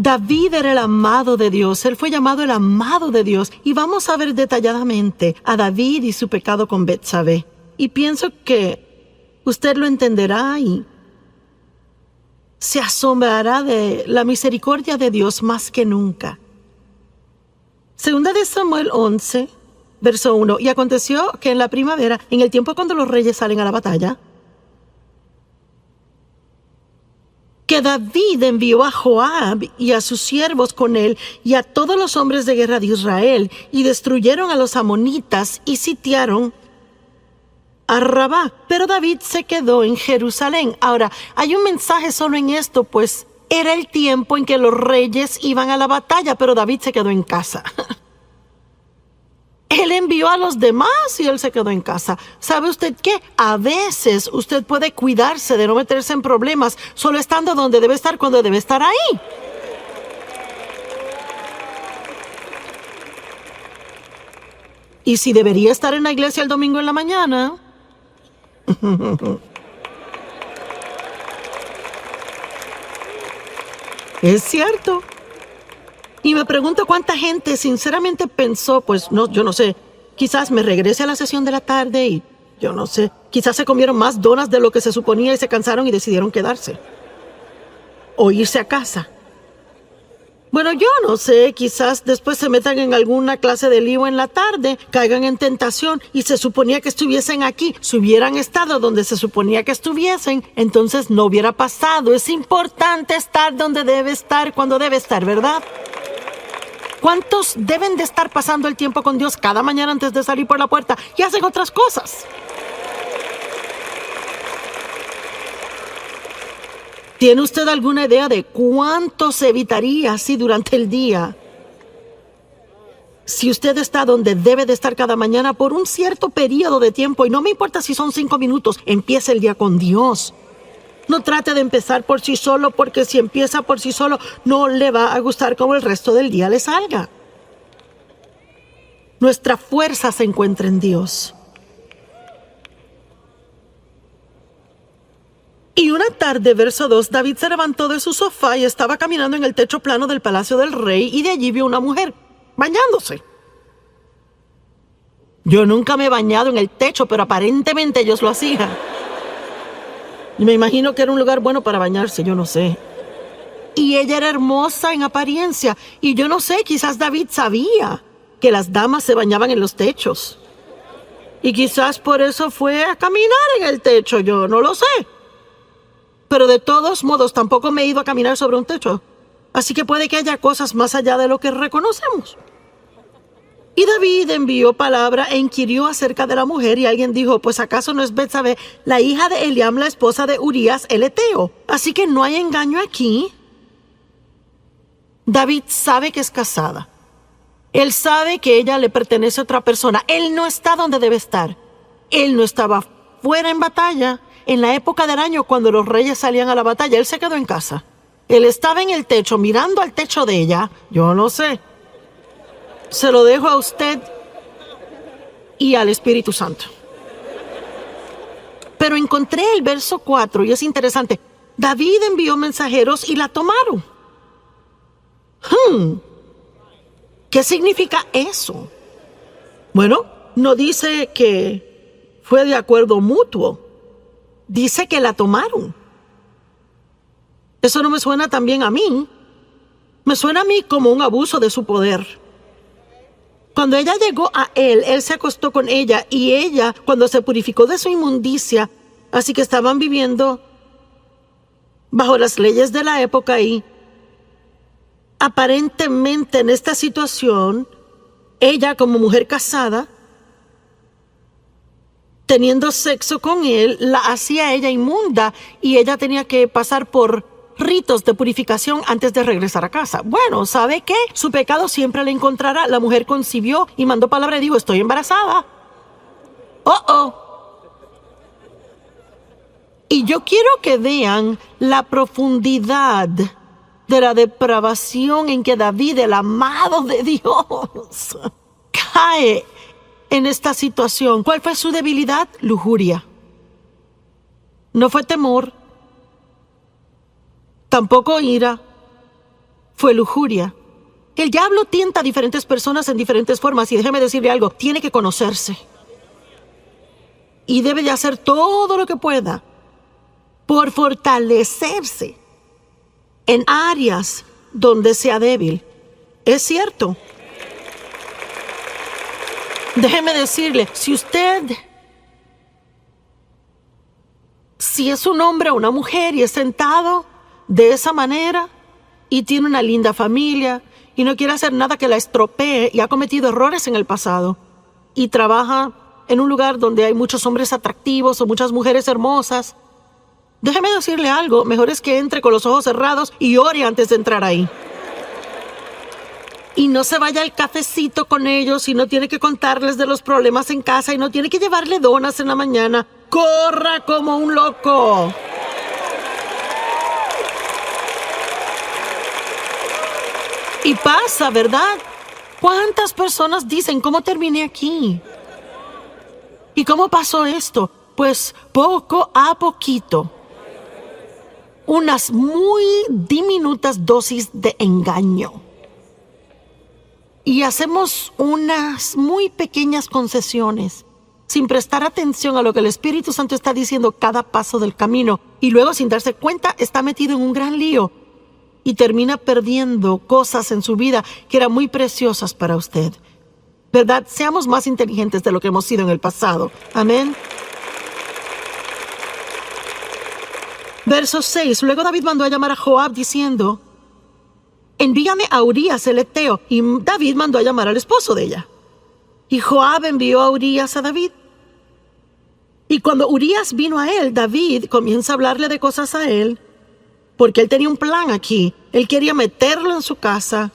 David era el amado de Dios. Él fue llamado el amado de Dios. Y vamos a ver detalladamente a David y su pecado con Betsabé. Y pienso que usted lo entenderá y se asombrará de la misericordia de Dios más que nunca. Segunda de Samuel 11, verso 1. Y aconteció que en la primavera, en el tiempo cuando los reyes salen a la batalla, que David envió a Joab y a sus siervos con él y a todos los hombres de guerra de Israel, y destruyeron a los amonitas y sitiaron a Rabá. Pero David se quedó en Jerusalén. Ahora, hay un mensaje solo en esto, pues era el tiempo en que los reyes iban a la batalla, pero David se quedó en casa. Él envió a los demás y él se quedó en casa. ¿Sabe usted qué? A veces usted puede cuidarse de no meterse en problemas solo estando donde debe estar cuando debe estar ahí. Y si debería estar en la iglesia el domingo en la mañana, es cierto. Y me pregunto cuánta gente sinceramente pensó, pues no, yo no sé, quizás me regrese a la sesión de la tarde y yo no sé, quizás se comieron más donas de lo que se suponía y se cansaron y decidieron quedarse. O irse a casa. Bueno, yo no sé, quizás después se metan en alguna clase de lío en la tarde, caigan en tentación y se suponía que estuviesen aquí. Si hubieran estado donde se suponía que estuviesen, entonces no hubiera pasado. Es importante estar donde debe estar cuando debe estar, ¿verdad? ¿Cuántos deben de estar pasando el tiempo con Dios cada mañana antes de salir por la puerta y hacen otras cosas? ¿Tiene usted alguna idea de cuánto se evitaría así durante el día? Si usted está donde debe de estar cada mañana por un cierto periodo de tiempo, y no me importa si son 5 minutos, empiece el día con Dios. No trate de empezar por sí solo, porque si empieza por sí solo, no le va a gustar cómo el resto del día le salga. Nuestra fuerza se encuentra en Dios. Y una tarde, verso 2, David se levantó de su sofá y estaba caminando en el techo plano del palacio del rey, y de allí vio una mujer bañándose. Yo nunca me he bañado en el techo, pero aparentemente ellos lo hacían. Y me imagino que era un lugar bueno para bañarse, yo no sé. Y ella era hermosa en apariencia, y yo no sé, quizás David sabía que las damas se bañaban en los techos. Y quizás por eso fue a caminar en el techo, yo no lo sé. Pero de todos modos, tampoco me he ido a caminar sobre un techo. Así que puede que haya cosas más allá de lo que reconocemos. Y David envió palabra e inquirió acerca de la mujer, y alguien dijo, pues ¿acaso no es Betsabé, la hija de Eliam, la esposa de Urías el heteo? Así que no hay engaño aquí. David sabe que es casada. Él sabe que ella le pertenece a otra persona. Él no está donde debe estar. Él no estaba fuera en batalla. En la época del año, cuando los reyes salían a la batalla, él se quedó en casa. Él estaba en el techo, mirando al techo de ella. Yo no sé. Se lo dejo a usted y al Espíritu Santo. Pero encontré el verso 4 y es interesante. David envió mensajeros y la tomaron. ¿Qué significa eso? Bueno, no dice que fue de acuerdo mutuo. Dice que la tomaron. Eso no me suena tan bien a mí. Me suena a mí como un abuso de su poder. Cuando ella llegó a él, él se acostó con ella, y ella, cuando se purificó de su inmundicia, así que estaban viviendo bajo las leyes de la época, y aparentemente en esta situación, ella como mujer casada, teniendo sexo con él, la hacía ella inmunda, y ella tenía que pasar por ritos de purificación antes de regresar a casa. Bueno, ¿sabe qué? Su pecado siempre le encontrará. La mujer concibió y mandó palabra y dijo, estoy embarazada. Y yo quiero que vean la profundidad de la depravación en que David, el amado de Dios, cae en esta situación. ¿Cuál fue su debilidad? Lujuria. No fue temor. Tampoco ira. fue lujuria. El diablo tienta a diferentes personas en diferentes formas y déjeme decirle algo, tiene que conocerse. Y debe de hacer todo lo que pueda por fortalecerse en áreas donde sea débil. Es cierto. Déjeme decirle, si es un hombre o una mujer y es sentado de esa manera y tiene una linda familia y no quiere hacer nada que la estropee y ha cometido errores en el pasado y trabaja en un lugar donde hay muchos hombres atractivos o muchas mujeres hermosas, déjeme decirle algo, mejor es que entre con los ojos cerrados y ore antes de entrar ahí. Y no se vaya al cafecito con ellos y no tiene que contarles de los problemas en casa y no tiene que llevarle donas en la mañana. ¡Corra como un loco! Y pasa, ¿verdad? ¿Cuántas personas dicen cómo terminé aquí? ¿Y cómo pasó esto? Pues poco a poquito. Unas muy diminutas dosis de engaño. Y hacemos unas muy pequeñas concesiones sin prestar atención a lo que el Espíritu Santo está diciendo cada paso del camino. Y luego, sin darse cuenta, está metido en un gran lío y termina perdiendo cosas en su vida que eran muy preciosas para usted. ¿Verdad? Seamos más inteligentes de lo que hemos sido en el pasado. Amén. Verso 6. Luego David mandó a llamar a Joab diciendo: envíame a Urías el Eteo. Y David mandó a llamar al esposo de ella. Y Joab envió a Urías a David. Y cuando Urías vino a él, David comienza a hablarle de cosas a él, porque él tenía un plan aquí. Él quería meterlo en su casa,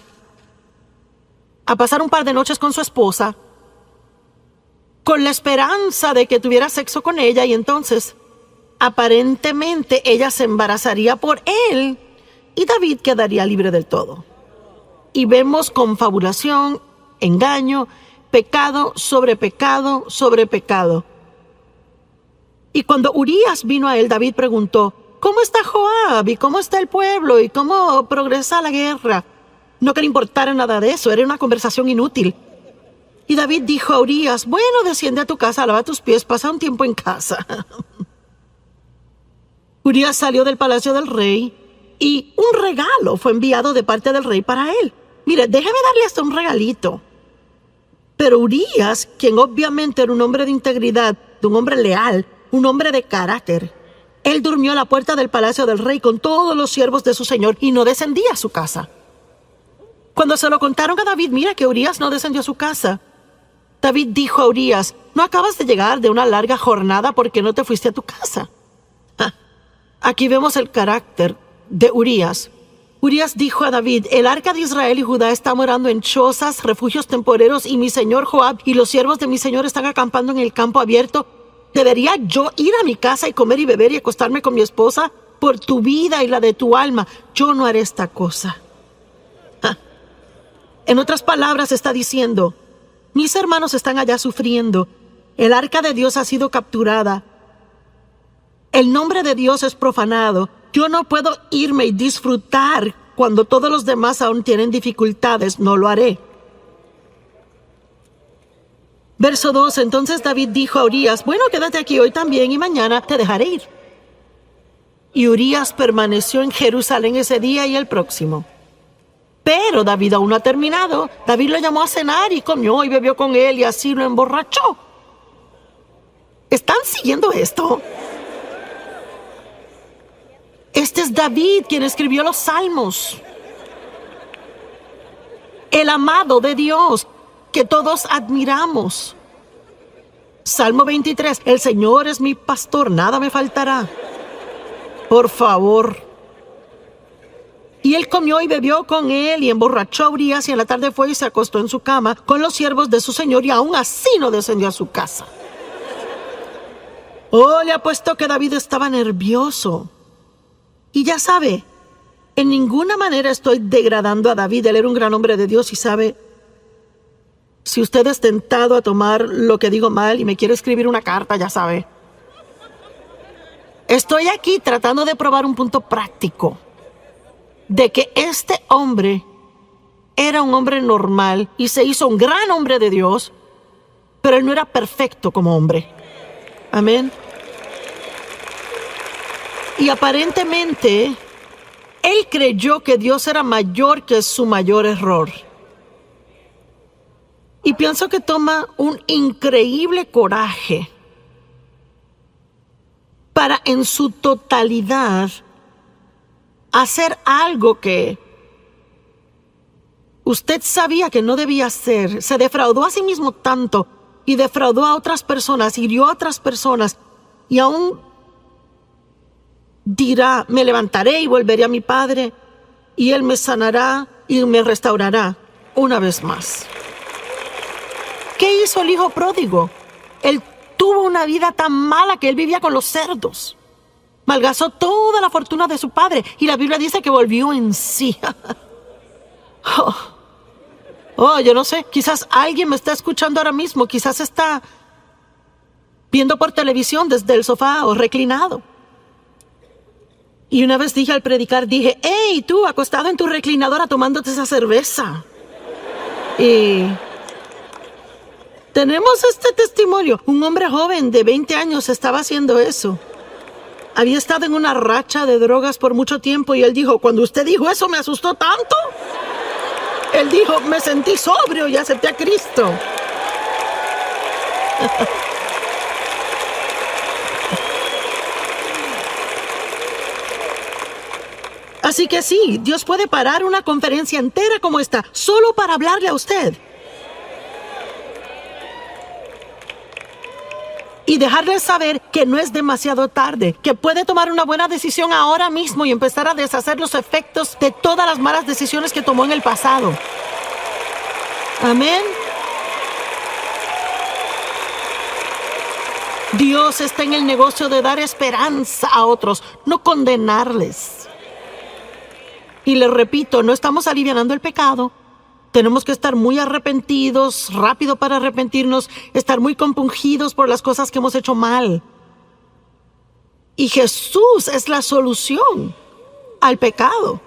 a pasar un par de noches con su esposa, con la esperanza de que tuviera sexo con ella, y entonces, aparentemente, ella se embarazaría por él, y David quedaría libre del todo. Y vemos confabulación, engaño, pecado sobre pecado sobre pecado. Y cuando Urías vino a él, David preguntó: ¿cómo está Joab? ¿Y cómo está el pueblo? ¿Y cómo progresa la guerra? No que le importara nada de eso, era una conversación inútil. Y David dijo a Urías: bueno, desciende a tu casa, lava tus pies, pasa un tiempo en casa. Urías salió del palacio del rey y un regalo fue enviado de parte del rey para él. Mire, déjeme darle hasta un regalito. Pero Urías, quien obviamente era un hombre de integridad, de un hombre leal, un hombre de carácter, él durmió a la puerta del palacio del rey con todos los siervos de su señor y no descendía a su casa. Cuando se lo contaron a David, mira que Urías no descendió a su casa. David dijo a Urías: ¿no acabas de llegar de una larga jornada porque no te fuiste a tu casa? Aquí vemos el carácter de Urías. Urías dijo a David: el arca de Israel y Judá está morando en chozas, refugios temporeros, y mi señor Joab y los siervos de mi señor están acampando en el campo abierto. ¿Debería yo ir a mi casa y comer y beber y acostarme con mi esposa? Por tu vida y la de tu alma, yo no haré esta cosa. En otras palabras, está diciendo: mis hermanos están allá sufriendo. El arca de Dios ha sido capturada. El nombre de Dios es profanado. Yo no puedo irme y disfrutar cuando todos los demás aún tienen dificultades. No lo haré. Verso 2. Entonces David dijo a Urías: bueno, quédate aquí hoy también y mañana te dejaré ir. Y Urías permaneció en Jerusalén ese día y el próximo. Pero David aún no ha terminado. David lo llamó a cenar y comió y bebió con él y así lo emborrachó. ¿Están siguiendo esto? Este es David quien escribió los Salmos. El amado de Dios que todos admiramos. Salmo 23. El Señor es mi pastor, nada me faltará. Por favor. Y él comió y bebió con él y emborrachó a Urías, y en la tarde fue y se acostó en su cama con los siervos de su señor, y aún así no descendió a su casa. Oh, le apuesto que David estaba nervioso. Y ya sabe, en ninguna manera estoy degradando a David. Él era un gran hombre de Dios y sabe, si usted es tentado a tomar lo que digo mal y me quiere escribir una carta, ya sabe. Estoy aquí tratando de probar un punto práctico. de que este hombre era un hombre normal y se hizo un gran hombre de Dios, pero él no era perfecto como hombre. Amén. Y aparentemente, él creyó que Dios era mayor que su mayor error. Y pienso que toma un increíble coraje para en su totalidad hacer algo que usted sabía que no debía hacer. Se defraudó a sí mismo tanto y defraudó a otras personas, hirió a otras personas y aún dirá: me levantaré y volveré a mi padre y él me sanará y me restaurará una vez más. ¿Qué hizo el hijo pródigo? Él tuvo una vida tan mala que él vivía con los cerdos. Malgastó toda la fortuna de su padre y la Biblia dice que volvió en sí. Yo no sé, quizás alguien me está escuchando ahora mismo, quizás está viendo por televisión desde el sofá o reclinado. Y una vez dije al predicar, dije: hey, tú acostado en tu reclinadora tomándote esa cerveza. Y tenemos este testimonio. Un hombre joven de 20 años estaba haciendo eso. Había estado en una racha de drogas por mucho tiempo y él dijo: cuando usted dijo eso me asustó tanto. Él dijo: me sentí sobrio y acepté a Cristo. Así que sí, Dios puede parar una conferencia entera como esta solo para hablarle a usted. Y dejarle saber que no es demasiado tarde, que puede tomar una buena decisión ahora mismo y empezar a deshacer los efectos de todas las malas decisiones que tomó en el pasado. Amén. Dios está en el negocio de dar esperanza a otros, no condenarles. Y les repito, no estamos alivianando el pecado. Tenemos que estar muy arrepentidos, rápido para arrepentirnos, estar muy compungidos por las cosas que hemos hecho mal. Y Jesús es la solución al pecado.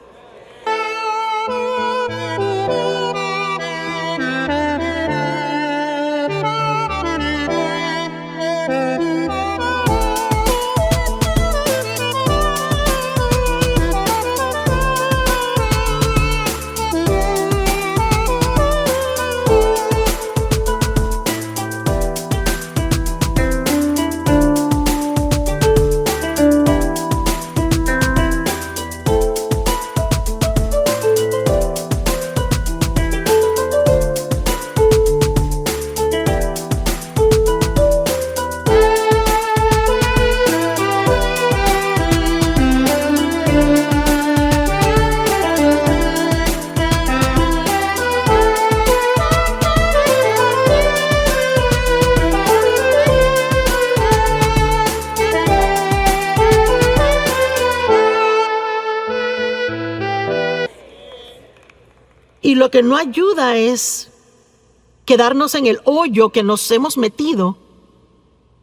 Y lo que no ayuda es quedarnos en el hoyo que nos hemos metido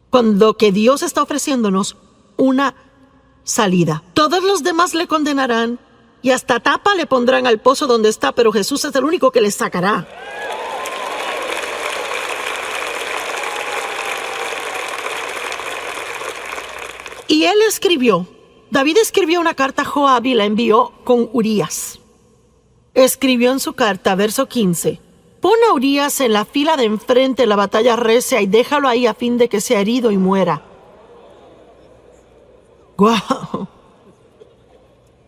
cuando que Dios está ofreciéndonos una salida. Todos los demás le condenarán y hasta tapa le pondrán al pozo donde está, pero Jesús es el único que le sacará. Y él escribió, David escribió una carta a Joab y la envió con Urías. Escribió en su carta, verso 15: pon a Urías en la fila de enfrente en la batalla recia y déjalo ahí a fin de que sea herido y muera. ¡Guau!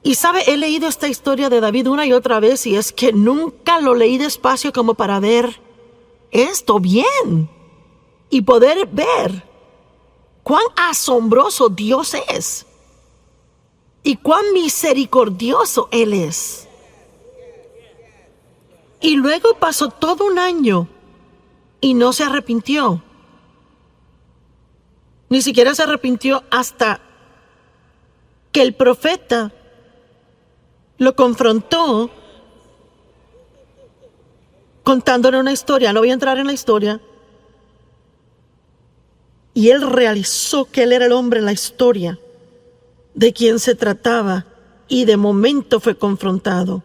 Y sabe, he leído esta historia de David una y otra vez y es que nunca lo leí despacio como para ver esto bien y poder ver cuán asombroso Dios es y cuán misericordioso Él es. Y luego pasó todo un año y no se arrepintió. Ni siquiera se arrepintió hasta que el profeta lo confrontó contándole una historia. No voy a entrar en la historia. Y él realizó que él era el hombre en la historia de quien se trataba. y de momento fue confrontado.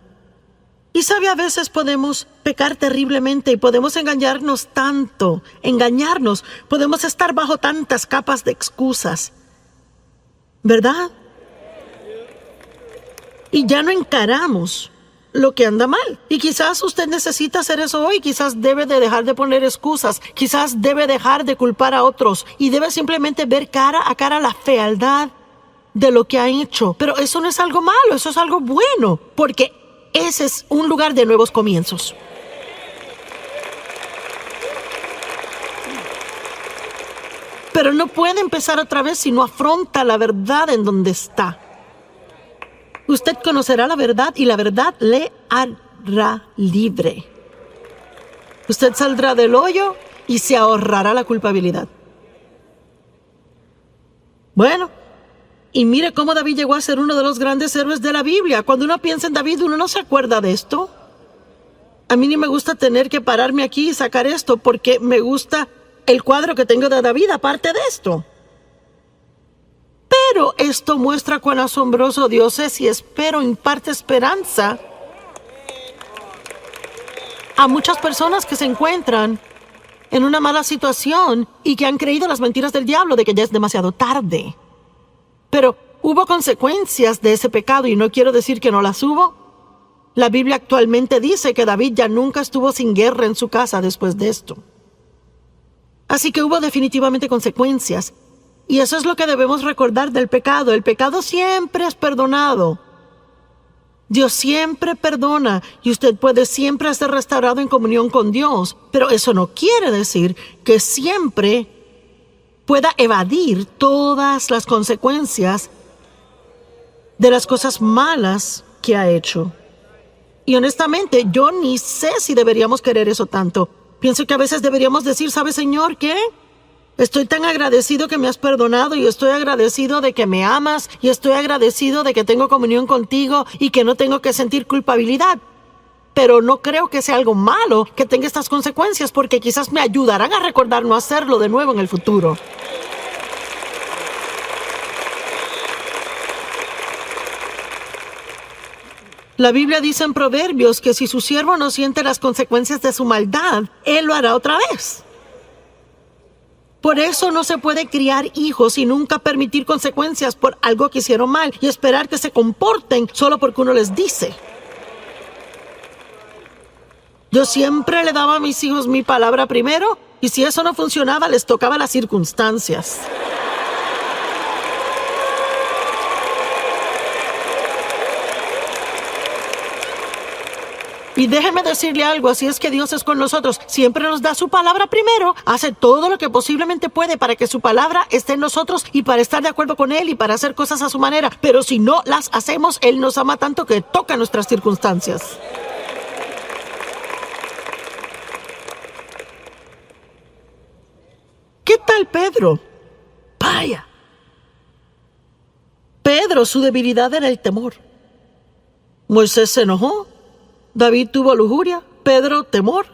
Y sabe, a veces podemos pecar terriblemente y podemos engañarnos tanto, podemos estar bajo tantas capas de excusas, ¿verdad? Y ya no encaramos lo que anda mal. Y quizás usted necesita hacer eso hoy. Quizás debe de dejar de poner excusas. Quizás debe dejar de culpar a otros. Y debe simplemente ver cara a cara la fealdad de lo que ha hecho. Pero eso no es algo malo, eso es algo bueno. Porque ese es un lugar de nuevos comienzos. Pero no puede empezar otra vez si no afronta la verdad en donde está. Usted conocerá la verdad y la verdad le hará libre. Usted saldrá del hoyo y se ahorrará la culpabilidad. Bueno, y mire cómo David llegó a ser uno de los grandes héroes de la Biblia. Cuando uno piensa en David, uno no se acuerda de esto. A mí ni me gusta tener que pararme aquí y sacar esto porque me gusta el cuadro que tengo de David aparte de esto. Pero esto muestra cuán asombroso Dios es y espero imparte esperanza a muchas personas que se encuentran en una mala situación y que han creído las mentiras del diablo de que ya es demasiado tarde. Pero hubo consecuencias de ese pecado y no quiero decir que no las hubo. La Biblia actualmente dice que David ya nunca estuvo sin guerra en su casa después de esto. Así que hubo definitivamente consecuencias. Y eso es lo que debemos recordar del pecado. El pecado siempre es perdonado. Dios siempre perdona y usted puede siempre ser restaurado en comunión con Dios. Pero eso no quiere decir que siempre pueda evadir todas las consecuencias de las cosas malas que ha hecho. Y honestamente, yo ni sé si deberíamos querer eso tanto. Pienso que a veces deberíamos decir, ¿sabe, Señor, qué? Estoy tan agradecido que me has perdonado y estoy agradecido de que me amas y estoy agradecido de que tengo comunión contigo y que no tengo que sentir culpabilidad. Pero no creo que sea algo malo que tenga estas consecuencias porque quizás me ayudarán a recordar no hacerlo de nuevo en el futuro. La Biblia dice en Proverbios que si su siervo no siente las consecuencias de su maldad, él lo hará otra vez. Por eso no se puede criar hijos y nunca permitir consecuencias por algo que hicieron mal y esperar que se comporten solo porque uno les dice. Yo siempre le daba a mis hijos mi palabra primero y si eso no funcionaba les tocaba las circunstancias. Y déjeme decirle algo, así es que Dios es con nosotros. Siempre nos da su palabra primero, hace todo lo que posiblemente puede para que su palabra esté en nosotros y para estar de acuerdo con Él y para hacer cosas a su manera. Pero si no las hacemos, Él nos ama tanto que toca nuestras circunstancias. ¿Qué tal Pedro? Vaya. Pedro, su debilidad era el temor. Moisés se enojó. David tuvo lujuria, Pedro temor.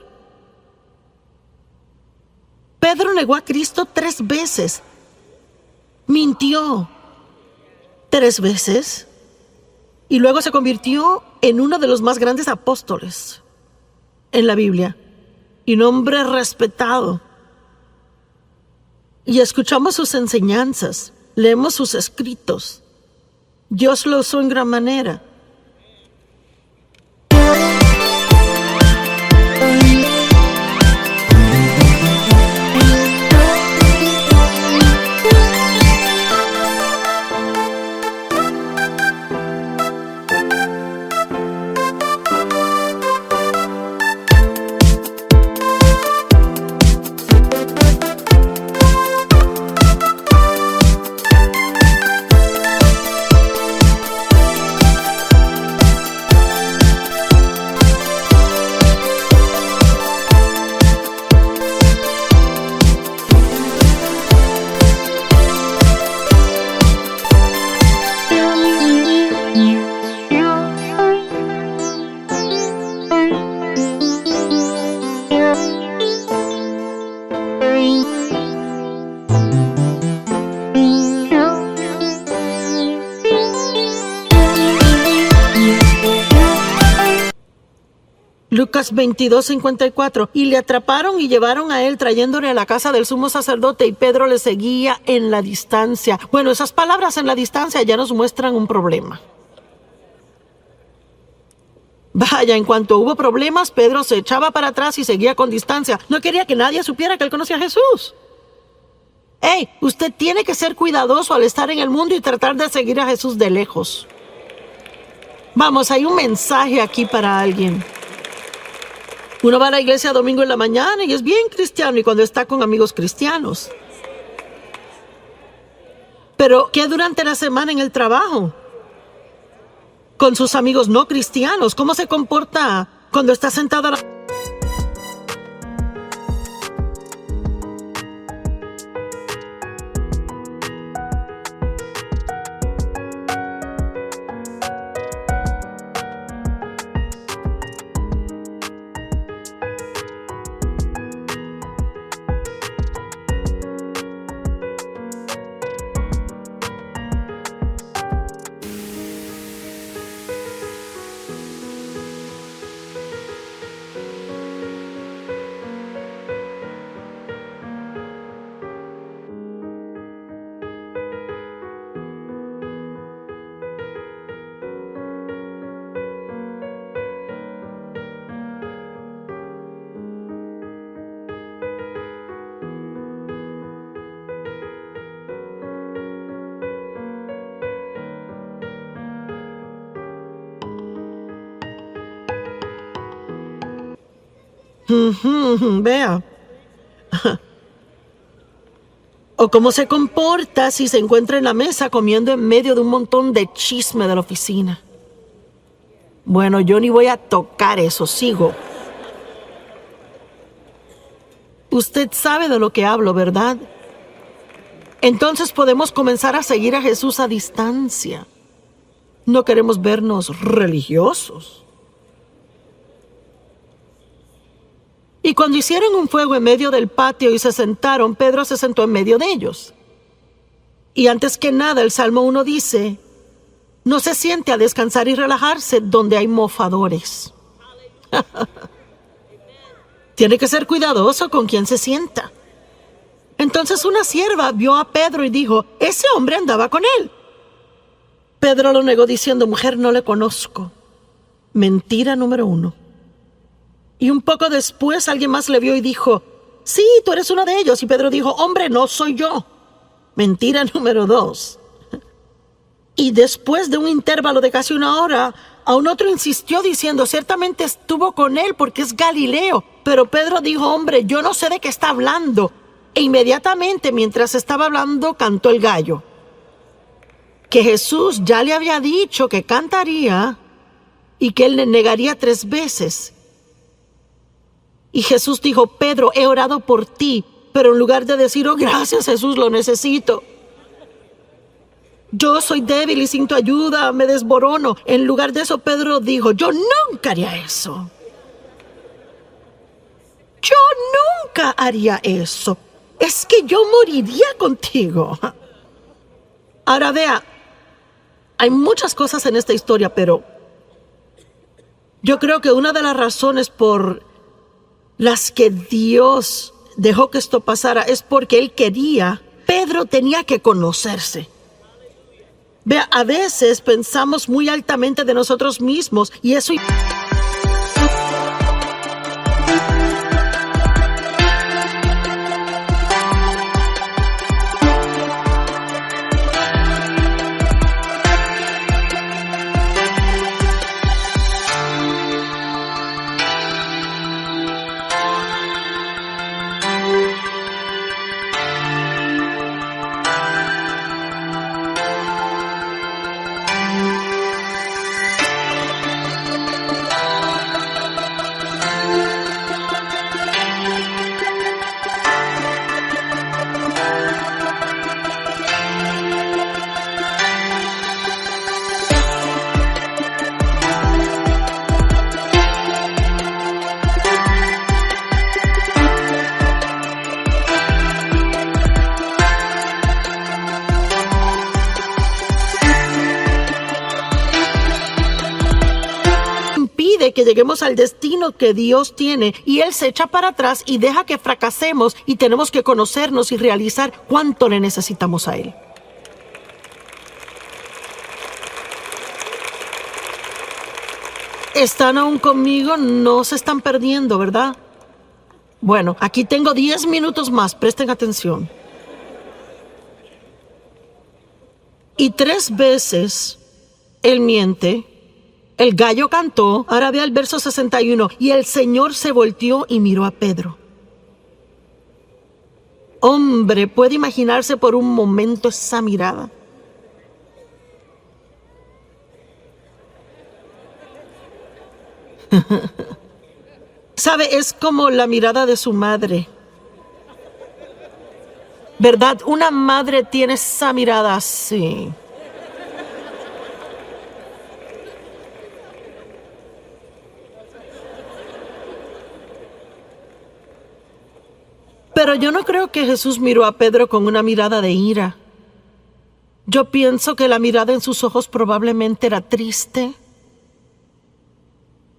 Pedro negó a Cristo 3 veces. Mintió 3 veces. Y luego se convirtió en uno de los más grandes apóstoles en la Biblia. Y un hombre respetado. Y escuchamos sus enseñanzas, leemos sus escritos. Dios lo usó en gran manera. Lucas 22:54. Y le atraparon y llevaron a él trayéndole a la casa del sumo sacerdote, y Pedro le seguía en la distancia. Bueno, esas palabras en la distancia ya nos muestran un problema. Vaya, en cuanto hubo problemas, Pedro se echaba para atrás y seguía con distancia. No quería que nadie supiera que él conocía a Jesús. Hey, usted tiene que ser cuidadoso al estar en el mundo y tratar de seguir a Jesús de lejos. Vamos, hay un mensaje aquí para alguien. Uno va a la iglesia domingo en la mañana y es bien cristiano y cuando está con amigos cristianos. Pero, ¿qué durante la semana en el trabajo? Con sus amigos no cristianos, ¿cómo se comporta cuando está sentado a la... Vea. O cómo se comporta si se encuentra en la mesa comiendo en medio de un montón de chisme de la oficina. Bueno, yo ni voy a tocar eso, sigo. Usted sabe de lo que hablo, ¿verdad? Entonces podemos comenzar a seguir a Jesús a distancia. No queremos vernos religiosos. Y cuando hicieron un fuego en medio del patio y se sentaron, Pedro se sentó en medio de ellos. Y antes que nada, el Salmo 1 dice, no se siente a descansar y relajarse donde hay mofadores. Tiene que ser cuidadoso con quien se sienta. Entonces una sierva vio a Pedro y dijo, ese hombre andaba con él. Pedro lo negó diciendo, mujer, no le conozco. Mentira número 1. Y un poco después alguien más le vio y dijo, sí, tú eres uno de ellos. Y Pedro dijo, hombre, no soy yo. Mentira número 2. Y después de un intervalo de casi una hora, aún otro insistió diciendo, ciertamente estuvo con él porque es Galileo. Pero Pedro dijo, hombre, yo no sé de qué está hablando. E inmediatamente, mientras estaba hablando, cantó el gallo. Que Jesús ya le había dicho que cantaría y que él le negaría 3 veces. Y Jesús dijo, Pedro, he orado por ti, pero en lugar de decir, oh, gracias Jesús, lo necesito. Yo soy débil y sin tu ayuda me desborono. En lugar de eso, Pedro dijo, yo nunca haría eso. Yo nunca haría eso. Es que yo moriría contigo. Ahora vea, hay muchas cosas en esta historia, pero yo creo que una de las razones por las que Dios dejó que esto pasara es porque Él quería. Pedro tenía que conocerse. Vea, a veces pensamos muy altamente de nosotros mismos y eso... que lleguemos al destino que Dios tiene y Él se echa para atrás y deja que fracasemos y tenemos que conocernos y realizar cuánto le necesitamos a Él. ¿Están aún conmigo? No se están perdiendo, ¿verdad? Bueno, aquí tengo 10 minutos más. Presten atención. Y 3 veces Él miente. El gallo cantó. Ahora vea el verso 61. Y el Señor se volteó y miró a Pedro. Hombre, ¿puede imaginarse por un momento esa mirada? ¿Sabe? Es como la mirada de su madre. ¿Verdad? Una madre tiene esa mirada así. Pero yo no creo que Jesús miró a Pedro con una mirada de ira. Yo pienso que la mirada en sus ojos probablemente era triste,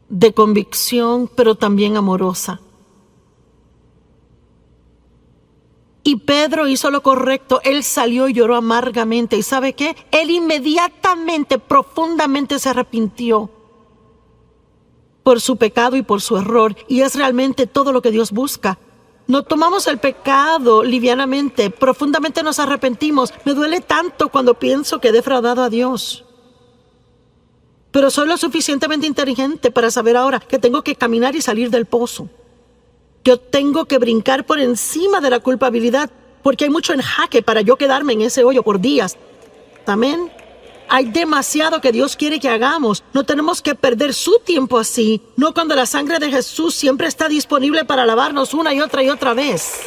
de convicción, pero también amorosa. Y Pedro hizo lo correcto. Él salió y lloró amargamente. ¿Y sabe qué? Él inmediatamente, profundamente se arrepintió por su pecado y por su error. Y es realmente todo lo que Dios busca. No tomamos el pecado livianamente, profundamente nos arrepentimos. Me duele tanto cuando pienso que he defraudado a Dios. Pero soy lo suficientemente inteligente para saber ahora que tengo que caminar y salir del pozo. Yo tengo que brincar por encima de la culpabilidad, porque hay mucho en jaque para yo quedarme en ese hoyo por días. Amén. Hay demasiado que Dios quiere que hagamos. No tenemos que perder su tiempo así, no cuando la sangre de Jesús siempre está disponible para lavarnos una y otra vez.